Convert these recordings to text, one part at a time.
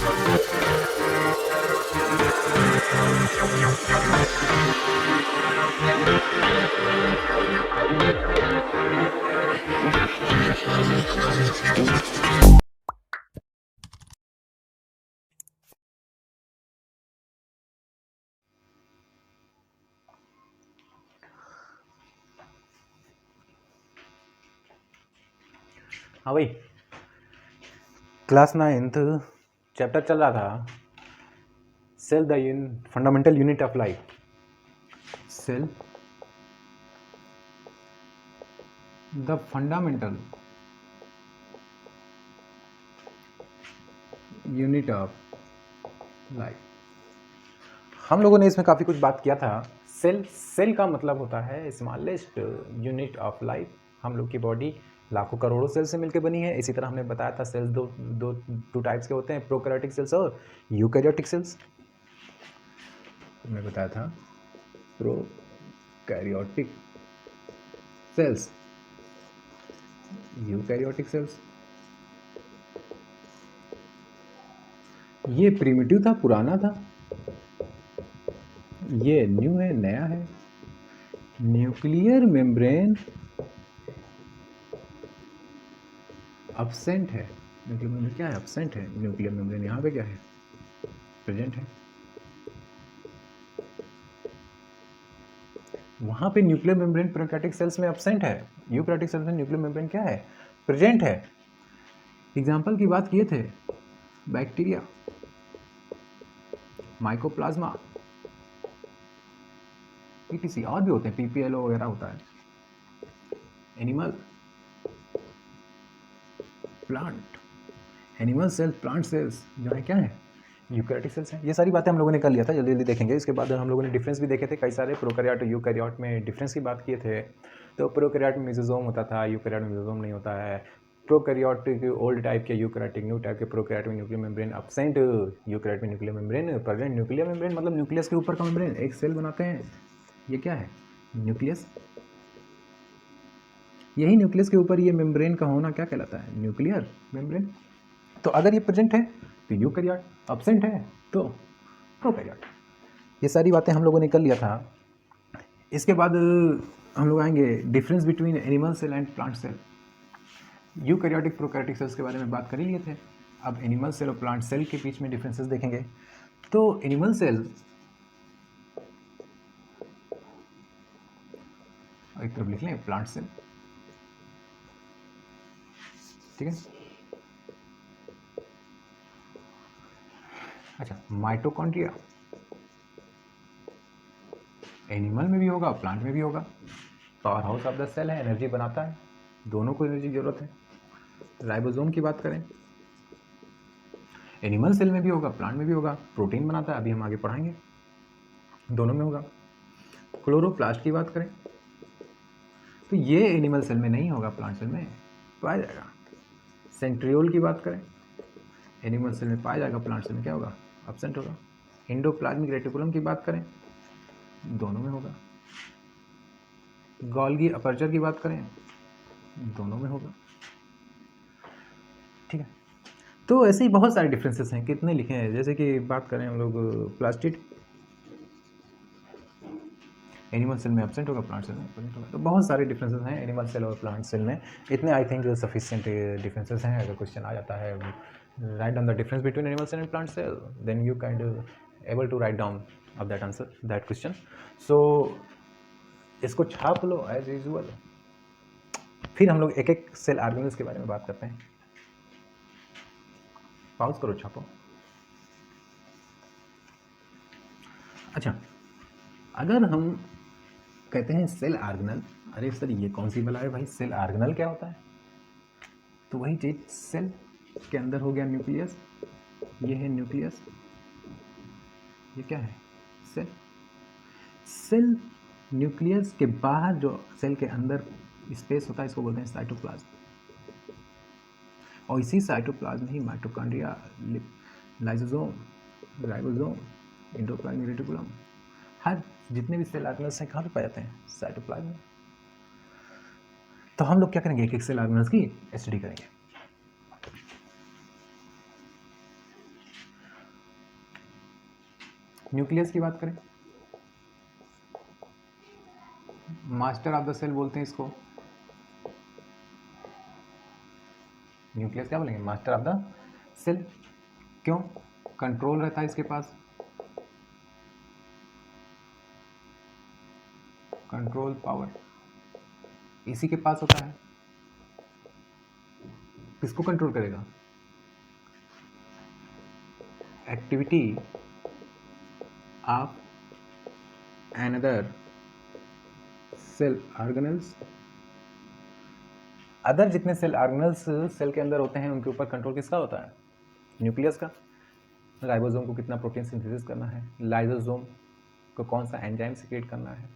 हाँ भाई, class 9th chapter चल रहा था cell the fundamental unit of life. Cell the fundamental unit of life. हम लोगों ने इसमें काफ़ी कुछ बात किया था। सेल का मतलब होता है स्मॉलेस्ट यूनिट ऑफ लाइफ। हम लोग की बॉडी लाखों करोड़ों सेल से मिलकर बनी है। इसी तरह हमने बताया था सेल्स दो टाइप्स के होते हैं, प्रोकैरियोटिक सेल्स और यूकैरियोटिक सेल्स। हमने बताया था प्रोकैरियोटिक सेल्स, यूकैरियोटिक सेल्स। ये प्रिमिटिव था, पुराना था, ये न्यू है, नया है। न्यूक्लियर मेम्ब्रेन अब्सेंट है। न्यूक्लियर मेम्ब्रेन क्या है? अब्सेंट है। न्यूक्लियर मेम्ब्रेन यहाँ पे क्या है? प्रेजेंट है। वहाँ पे न्यूक्लियर मेम्ब्रेन प्रोकैरियोटिक सेल्स में अब्सेंट है, यूकैरियोटिक सेल्स में न्यूक्लियर मेम्ब्रेन क्या है? प्रेजेंट है। एग्जाम्पल की बात किए थे, बैक्टीरिया, माइकोप्लाज्मा, पीटीसी, और भी होते हैं, पीपीएलओ वगैरह होता है। Animal, plant, animal cells, plant cells जो है क्या है? यूकैरियोटिक सेल्स हैं। ये सारी बातें हम लोगों ने कर लिया था, जल्दी जल्दी देखेंगे। इसके बाद हम लोगों ने डिफरेंस भी देखे थे, कई सारे प्रोकैरियोट और यूकैरियोट में डिफरेंस की बात किए थे। तो प्रोकैरियोट में मेसोसोम होता था, यूकैरियोट में मेसोसोम नहीं होता है। प्रोकैरियोटिक ओल्ड टाइप के, यूकैरियोटिक न्यू टाइप के। प्रोकैरियोट में न्यूक्लियर मेम्ब्रेन अब्सेंट, यूकैरियोट में nuclear membrane present. Nuclear membrane मतलब न्यूक्लियस के ऊपर का मेम्ब्रेन, एक सेल बनाते हैं। ये क्या है? न्यूक्लियस। यही न्यूक्लियस के ऊपर ये मेम्ब्रेन का होना क्या कहलाता है? Nuclear membrane. तो अगर ये प्रेजेंट है तो यूकैरियोट, अब्सेंट है तो प्रोकैरियोट। ये सारी बातें हम लोगों ने कर लिया था। इसके बाद हम लोग आएंगे difference between animal cell and plant cell. Eukaryotic prokaryotic cells के बारे में बात कर ही लिए थे। अब एनिमल सेल और प्लांट सेल के बीच में डिफरेंसेस देखेंगे। तो एनिमल सेल एक तरफ लिख लें, प्लांट सेल, ठीक है। अच्छा, माइटोकॉन्ड्रिया एनिमल में भी होगा, प्लांट में भी होगा। Power house of the cell है, एनर्जी बनाता है, दोनों को एनर्जी की जरूरत है। राइबोसोम की बात करें, एनिमल सेल में भी होगा, प्लांट में भी होगा, प्रोटीन बनाता है, अभी हम आगे पढ़ाएंगे, दोनों में होगा। क्लोरोप्लास्ट की बात करें तो ये एनिमल सेल में नहीं होगा, प्लांट सेल में पाया जाएगा। सेंट्रियोल की बात करें, एनिमल सेल में पाया जाएगा, प्लांट सेल में क्या होगा? एब्सेंट होगा। एंडोप्लाज्मिक रेटिकुलम की बात करें, दोनों में होगा। गोल्गी अपर्चर की बात करें, दोनों में होगा, ठीक है। तो ऐसे ही बहुत सारे डिफरेंसेस हैं, कितने लिखे हैं। जैसे कि बात करें हम लोग प्लास्टिड, एनिमल सेल में एब्सेंट होगा, प्लांट सेल में प्रेजेंट होगा। तो बहुत सारे डिफरेंसेस हैं एनिमल सेल और प्लांट सेल में। इतने आई थिंक सफिशिएंट डिफरेंसेस हैं। अगर क्वेश्चन आ जाता है, write down the difference between animal cell and plant cell, then you can able to write down of that answer, that question. So इसको छाप लो एज यूजुअल। फिर हम लोग एक एक सेल ऑर्गेनल्स के बारे में बात करते हैं। पॉज करो, छापो। अच्छा, अगर हम कहते हैं सेल ऑर्गेनल, अरे सर ये कौन सी बला है भाई, सेल ऑर्गेनल क्या होता है? तो वही चीज, सेल के अंदर हो गया न्यूक्लियस, ये है न्यूक्लियस, ये क्या है? सेल। सेल न्यूक्लियस के बाहर जो सेल के अंदर स्पेस होता है, इसको बोलते हैं साइटोप्लाज्म। और इसी साइटोप्लाज्म ही mitochondria, lysosome, ribosome, endoplasmic reticulum, हर जितने भी सेल ऑर्गेनल्स हैं कहाँ पे पाए जाते हैं? साइटोप्लाज्म में। तो हम लोग क्या करेंगे, एक एक सेल ऑर्गेनल्स की स्टडी करेंगे। न्यूक्लियस की बात करें, मास्टर ऑफ द सेल बोलते हैं इसको। न्यूक्लियस क्या बोलेंगे? Master of the cell. क्यों? कंट्रोल रहता है इसके पास, कंट्रोल पावर इसी के पास होता है। किसको कंट्रोल करेगा? Activity of another cell organelles. Other जितने सेल ऑर्गेनल्स सेल के अंदर होते हैं उनके ऊपर कंट्रोल किसका होता है? न्यूक्लियस का। राइबोसोम को कितना प्रोटीन सिंथेसिस करना है, लाइसोसोम को कौन सा एंजाइम सिक्रेट करना है,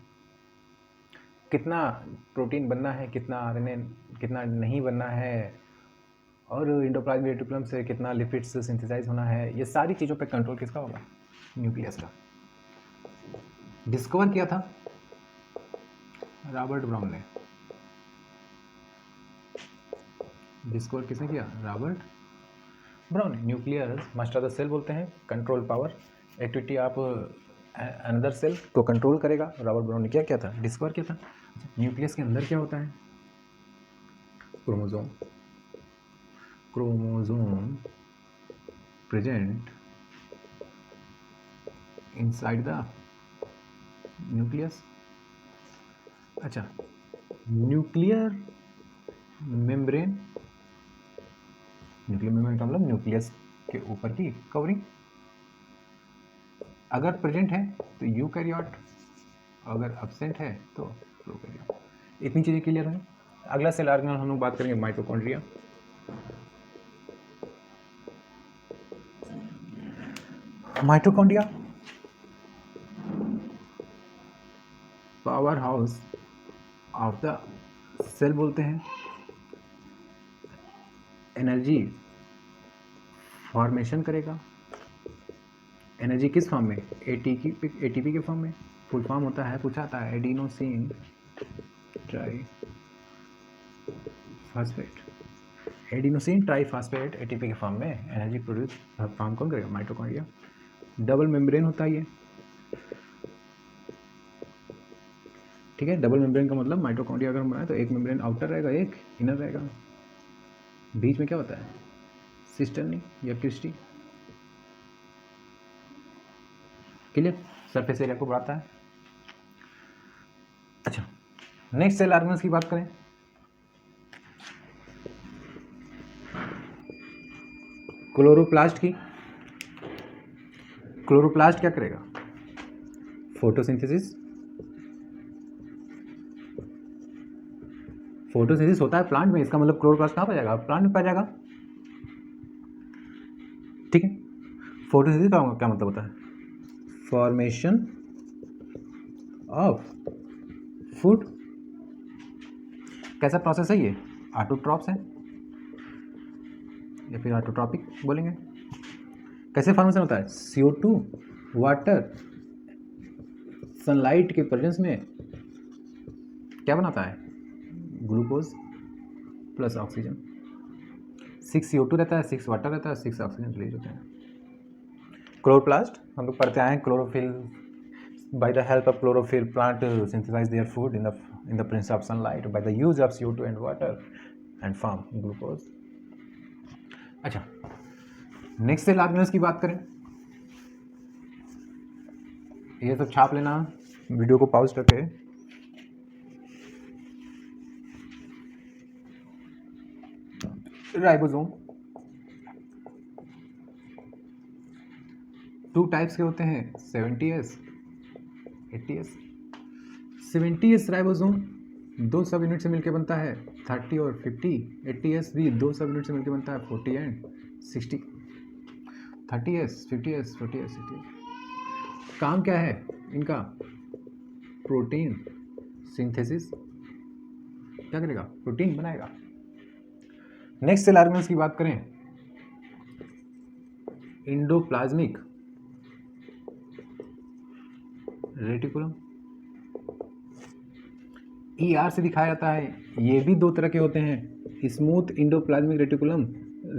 कितना प्रोटीन बनना है, कितना आरएनए कितना नहीं बनना है, और एंडोप्लाज्मिक रेटिकुलम से कितना लिपिड्स सिंथेसाइज होना है, ये सारी चीज़ों पे कंट्रोल किसका होगा? न्यूक्लियस का। डिस्कवर किया था रॉबर्ट ब्राउन ने। डिस्कवर किसने किया? रॉबर्ट ब्राउन ने। Nucleus master of the cell बोलते हैं, control power, activity of another cell को कंट्रोल करेगा। रॉबर्ट ब्राउन ने क्या किया था? डिस्कवर किया था। न्यूक्लियस के अंदर क्या होता है? Chromosome. Chromosome present inside the nucleus. अच्छा, न्यूक्लियर मेम्ब्रेन, न्यूक्लियर मेम्ब्रेन का मतलब न्यूक्लियस के ऊपर की कवरिंग। अगर प्रेजेंट है तो यूकैरियोट, अगर एब्सेंट है तो प्रोकैरियोट। इतनी चीज़ें क्लियर हैं। अगला सेल ऑर्गेनल हम लोग बात करेंगे mitochondria. Mitochondria power house of the cell बोलते हैं। एनर्जी फॉर्मेशन करेगा। एनर्जी किस फॉर्म में? एटीपी के फॉर्म में। फुल फॉर्म होता है, पूछा था, adenosine triphosphate. Adenosine triphosphate ATP के फॉर्म में एनर्जी प्रोड्यूस फॉर्म कौन करेगा? माइटोकॉन्ड्रिया। डबल मेम्ब्रेन होता है ये, ठीक है। डबल मेम्ब्रेन का मतलब माइटोकॉन्ड्रिया अगर हम बनाए तो एक मेम्ब्रेन आउटर रहेगा, एक इनर रहेगा। बीच में क्या होता है? सिस्टर्नी या क्रिस्टी। क्लियर? सरफेस एरिया को बढ़ाता है। अच्छा, नेक्स्ट सेल ऑर्गेनल्स की बात करें, क्लोरोप्लास्ट की। क्लोरोप्लास्ट क्या करेगा? फोटोसिंथेसिस। फोटोसिंथेसिस होता है प्लांट में, इसका मतलब क्लोरोप्लास्ट कहाँ पर जाएगा? प्लांट में पाया जाएगा, ठीक है। फोटोसिंथेसिस का क्या मतलब होता है? Formation of food. कैसा प्रोसेस है ये? ऑटोट्रॉप्स है या फिर ऑटोट्रॉपिक बोलेंगे। कैसे फॉर्मेशन होता है? CO2 वाटर सनलाइट के प्रेजेंस में क्या बनाता है? Glucose plus oxygen. 6 CO2 रहता है, 6 वाटर रहता है, 6 ऑक्सीजन रिलीज होते हैं। क्लोरोप्लास्ट हम लोग पढ़ते आए हैं, chlorophyll, by the help of chlorophyll plant synthesize their food in the presence of sunlight by the use of CO2 and water and form glucose। अच्छा, नेक्स्ट सेल ऑर्गेनल्स की बात करें, ये सब छाप लेना, वीडियो को पॉज करके। राइबोसोम 2 टाइप्स के होते हैं, 70S 80S। 70S राइबोसोम 2 सब यूनिट से मिलकर बनता है, 30 और 50। 80S भी 2 सब यूनिट से मिलकर बनता है, 40 एंड 60। 30S 50S 40S 60। काम क्या है इनका? Protein synthesis. क्या करेगा? प्रोटीन बनाएगा। नेक्स्ट सेल ऑर्गेनल्स की बात करें, एंडोप्लाज्मिक रेटिकुलम, ER से दिखाया जाता है। ये भी 2 तरह के होते हैं, smooth endoplasmic reticulum,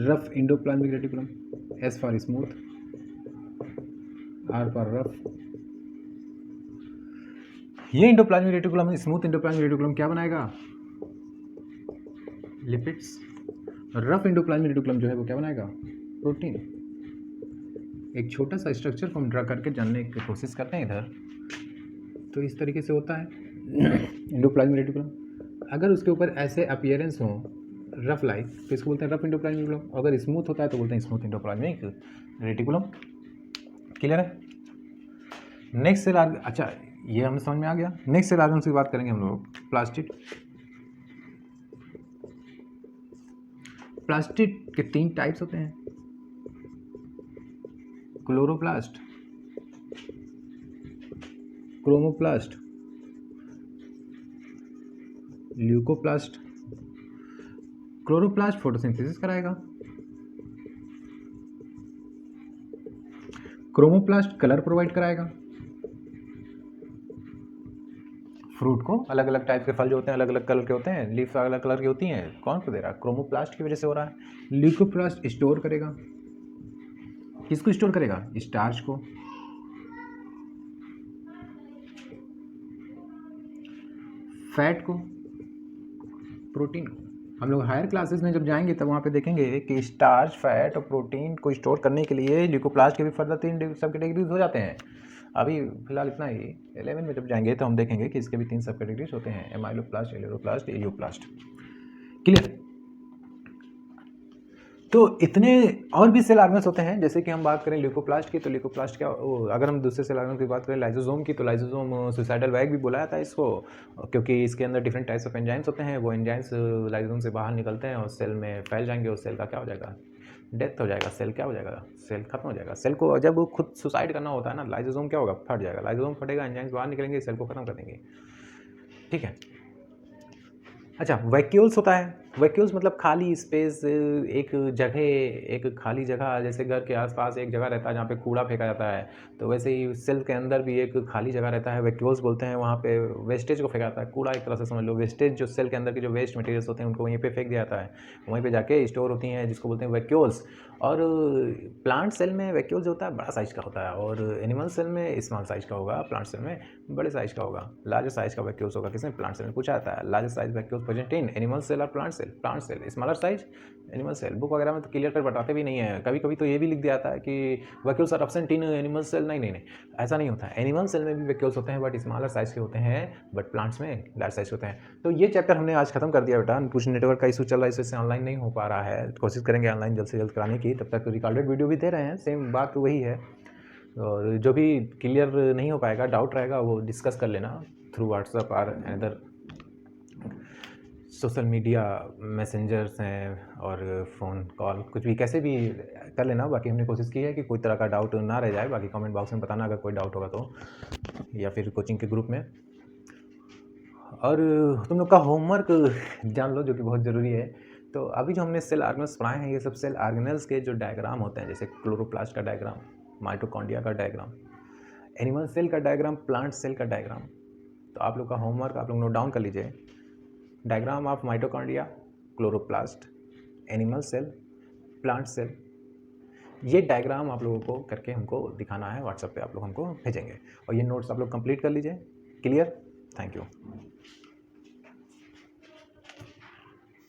rough endoplasmic reticulum. S for smooth, R for rough. ये endoplasmic reticulum, smooth endoplasmic reticulum क्या बनाएगा? लिपिड्स। रफ इंडोप्लाज्मिक रेटिकुलम जो है वो क्या बनाएगा? प्रोटीन। एक छोटा सा स्ट्रक्चर को हम ड्रा करके जानने की कोशिश करते हैं इधर। तो इस तरीके से होता है इंडोप्लाज्मिक रेटिकुलम। अगर उसके ऊपर ऐसे अपीयरेंस हो रफ लाइक तो इसको बोलते हैं रफ इंडोप्लाज्मिक रेटिकुलम। अगर स्मूथ होता है तो बोलते हैं स्मूथ इंडोप्लाज्मिक रेटिकुलम। क्लियर है? नेक्स्ट सेल आर्गन, अच्छा ये हमें समझ में आ गया। नेक्स्ट सेल आर्गन की बात करेंगे हम लोग। प्लास्टिड। प्लास्टिड के 3 टाइप्स होते हैं, chloroplast, chromoplast, leucoplast. Chloroplast photosynthesis कराएगा, क्रोमोप्लास्ट कलर प्रोवाइड कराएगा। फ्रूट को अलग अलग टाइप के फल जो होते हैं अलग अलग कलर के होते हैं, लीफ अलग कलर की होती हैं, कौन को दे रहा है? क्रोमोप्लास्ट की वजह से हो रहा है। ल्यूकोप्लास्ट स्टोर करेगा, किसको स्टोर करेगा? स्टार्च को। फैट को, प्रोटीन को। हम लोग हायर क्लासेस में जब जाएंगे तब वहाँ पे देखेंगे कि स्टार्च, फैट और प्रोटीन को स्टोर करने के लिए ल्यूकोप्लास्ट के भी फर्दर 3 सब कैटेगरीज हो जाते हैं। अभी फिलहाल इतना ही। 11 में जब जाएंगे तो हम देखेंगे कि इसके भी 3 सब कैटेगरीज होते हैं, एमाइलोप्लास्ट, एलेरोप्लास्ट, एयूप्लास्ट। क्लियर? तो इतने और भी सेल ऑर्गन्स होते हैं। जैसे कि हम बात करें ल्यूकोप्लास्ट की तो ल्यूकोप्लास्ट क्या, अगर हम दूसरे सेल ऑर्गन की बात करें लाइसोसोम की तो लाइसोसोम सुसाइडल बैग भी बुलाया था इसको, क्योंकि इसके अंदर डिफरेंट टाइप्स ऑफ एंजाइम्स होते हैं। वो एंजाइम्स लाइसोसोम से बाहर निकलते हैं और सेल में फैल जाएंगे और सेल का क्या हो जाएगा? डेथ हो जाएगा। सेल क्या हो जाएगा? सेल खत्म हो जाएगा। सेल को जब खुद सुसाइड करना होता है ना, लाइसोसोम क्या होगा? फट जाएगा। लाइसोसोम फटेगा, एंजाइम्स बाहर निकलेंगे, सेल को खत्म कर देंगे। ठीक है। अच्छा, वैक्यूल्स होता है। वैक्यूल्स मतलब खाली स्पेस, एक जगह, एक खाली जगह। जैसे घर के आसपास एक जगह रहता है जहाँ पे कूड़ा फेंका जाता है, तो वैसे ही सेल के अंदर भी एक खाली जगह रहता है, वैक्यूल्स बोलते हैं। वहाँ पे वेस्टेज को फेंका जाता है, कूड़ा एक तरह से समझ लो। वेस्टेज जो सेल के अंदर की जो वेस्ट मटेरियल्स होते हैं उनको वहीं पे फेंक दिया जाता है, वहीं पे जाके स्टोर होती हैं, जिसको बोलते हैं वैक्यूल्स। और प्लांट सेल में वैक्यूल्स जो होता है बड़ा साइज का होता है, और एनिमल सेल में स्मॉल साइज का होगा, प्लांट सेल में बड़े साइज का होगा। लार्ज साइज का वैक्यूल्स होगा। किसमें? प्लांट सेल में पूछा जाता है। Large size vacuoles present in animal cell और plant cell. Plant cell smaller size, animal cell. Book वगैरह में तो क्लियर कर बताते भी नहीं है। कभी कभी तो ये भी लिख दिया जाता है कि vacuoles are absent in animal cell. नहीं नहीं नहीं, ऐसा नहीं होता है। एनिमल सेल में भी वैक्यूल्स होते हैं, बट स्मॉलर साइज के होते हैं, बट प्लांट्स में लार्ज साइज होते हैं। तो ये चैप्टर हमने आज खत्म कर दिया बेटा। कुछ नेटवर्क का इशू चल रहा है, इस वजह से ऑनलाइन नहीं हो पा रहा है। कोशिश करेंगे ऑनलाइन जल्द से जल्द कराने की। तब तक रिकॉर्डेड वीडियो भी दे रहे हैं, सेम बात वही है। और जो भी क्लियर नहीं हो पाएगा, डाउट रहेगा, वो डिस्कस कर लेना थ्रू व्हाट्सएप और अदर सोशल मीडिया मैसेंजर्स हैं, और फ़ोन कॉल कुछ भी कैसे भी कर लेना। बाकी हमने कोशिश की है कि कोई तरह का डाउट ना रह जाए। बाकी कमेंट बॉक्स में बताना अगर कोई डाउट होगा तो, या फिर कोचिंग के ग्रुप में। और तुम लोग का होमवर्क जान लो, जो कि बहुत ज़रूरी है। तो अभी जो हमने सेल ऑर्गेनल्स पढ़ाए हैं, ये सब सेल ऑर्गेनल्स के जो डायग्राम होते हैं, जैसे क्लोरोप्लास्ट का डायग्राम, माइटोकॉन्ड्रिया का डायग्राम, एनिमल सेल का डायग्राम, प्लांट सेल का डायग्राम। तो आप लोग का होमवर्क आप लोग नोट डाउन कर लीजिए। Diagram of mitochondria, chloroplast, animal cell, plant cell. ये डायग्राम आप लोगों को करके हमको दिखाना है, व्हाट्सएप पे आप लोग हमको भेजेंगे। और ये नोट्स आप लोग कंप्लीट कर लीजिए। क्लियर? Thank you.